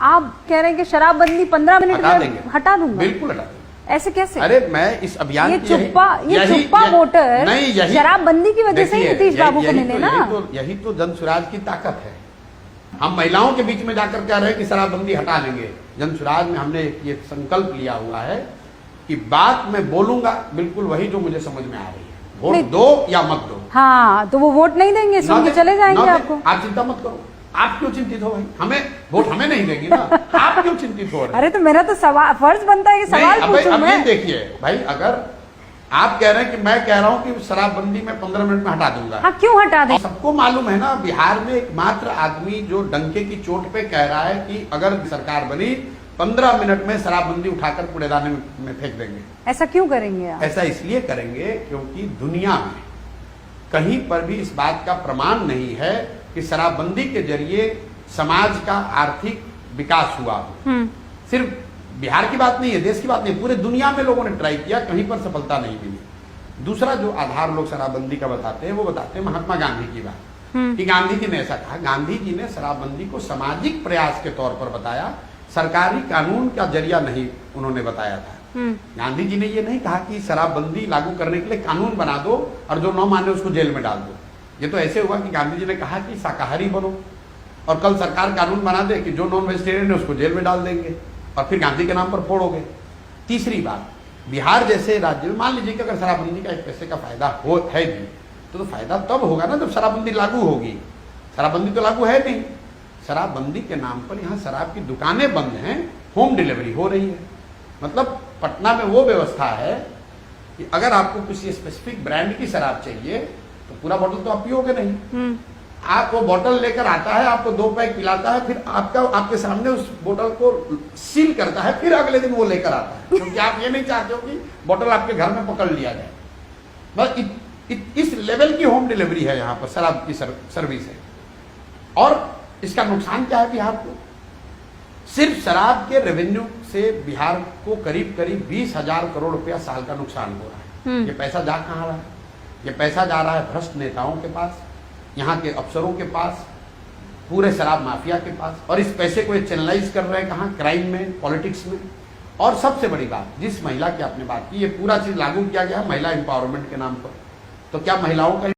आप कह रहे हैं कि शराबबंदी 15 मिनट में हटा दूंगा? बिल्कुल हटा दूंगा। ऐसे कैसे? अरे मैं इस अभियान ये चुप्पा वोटर शराबबंदी की वजह से ही नीतीश बाबू को मिले ना। यही तो जन स्वराज की ताकत है। हम महिलाओं के बीच में जाकर कह रहे हैं कि शराबबंदी हटा लेंगे। जन स्वराज में हमने ये संकल्प लिया हुआ है कि बात मैं बोलूंगा बिल्कुल वही जो मुझे समझ में आ रही है, वोट दो या मत दो। हाँ, तो वो वोट नहीं देंगे, सुन के चले जाएंगे आपको। आप चिंता मत करो। आप क्यों चिंतित हो भाई? हमें वोट हमें नहीं देंगे ना, आप क्यों चिंतित हो रहे हैं? अरे तो मेरा तो सवाल फर्ज बनता है कि सवाल पूछूं मैं। अब देखिए भाई, अगर आप कह रहे हैं कि मैं कह रहा हूं कि शराबबंदी में 15 मिनट में हटा दूंगा। हाँ, क्यों हटा दें? सबको मालूम है ना, बिहार में एकमात्र आदमी जो डंके की चोट पे कह रहा है कि अगर सरकार बनी 15 मिनट में शराबबंदी उठाकर कूड़ेदान में फेंक देंगे। ऐसा क्यों करेंगे आप? ऐसा इसलिए करेंगे क्योंकि दुनिया में कहीं पर भी इस बात का प्रमाण नहीं है कि शराबबंदी के जरिए समाज का आर्थिक विकास हुआ हो। सिर्फ बिहार की बात नहीं है, देश की बात नहीं, पूरे दुनिया में लोगों ने ट्राई किया, कहीं पर सफलता नहीं मिली। दूसरा जो आधार लोग शराबबंदी का बताते हैं, वो बताते हैं महात्मा गांधी की बात, कि गांधी जी ने ऐसा कहा। गांधी जी ने शराबबंदी को सामाजिक प्रयास के तौर पर बताया, सरकारी कानून का जरिया नहीं उन्होंने बताया था। गांधी जी ने ये नहीं कहा कि शराबबंदी लागू करने के लिए कानून बना दो और जो न माने उसको जेल में डाल दो। ये तो ऐसे हुआ कि गांधी जी ने कहा कि शाकाहारी बनो, और कल सरकार कानून बना दे कि जो नॉन वेजिटेरियन है उसको जेल में डाल देंगे, और फिर गांधी के नाम पर फोड़ोगे। तीसरी बात, बिहार जैसे राज्य में मान लीजिए कि अगर शराबबंदी का एक पैसे का फायदा है भी, तो फायदा तब होगा ना जब शराबबंदी लागू होगी। शराबबंदी तो लागू है नहीं। शराबबंदी के नाम पर यहाँ शराब की दुकानें बंद हैं, होम डिलीवरी हो रही है। मतलब पटना में वो व्यवस्था है कि अगर आपको किसी स्पेसिफिक ब्रांड की शराब चाहिए तो पूरा बोतल तो आप पियोगे नहीं। आप वो बोतल लेकर आता है, आपको 2 पैक पिलाता है, फिर आपके सामने उस बोतल को सील करता है, फिर अगले दिन वो लेकर आता है, क्योंकि आप ये नहीं चाहते हो कि बोतल आपके घर में पकड़ लिया जाए। बस इस लेवल की होम डिलीवरी है यहाँ पर शराब की सर्विस है। और इसका नुकसान क्या है बिहार को? सिर्फ शराब के रेवेन्यू से बिहार को करीब 20,000 करोड़ रुपया साल का नुकसान हो रहा है। ये पैसा जा कहाँ रहा है? ये पैसा जा रहा है भ्रष्ट नेताओं के पास, यहाँ के अफसरों के पास, पूरे शराब माफिया के पास, और इस पैसे को ये चैनलाइज कर रहे हैं कहाँ? क्राइम में, पॉलिटिक्स में। और सबसे बड़ी बात, जिस महिला की आपने बात की, ये पूरा चीज लागू किया गया महिला एम्पावरमेंट के नाम पर। तो क्या महिलाओं का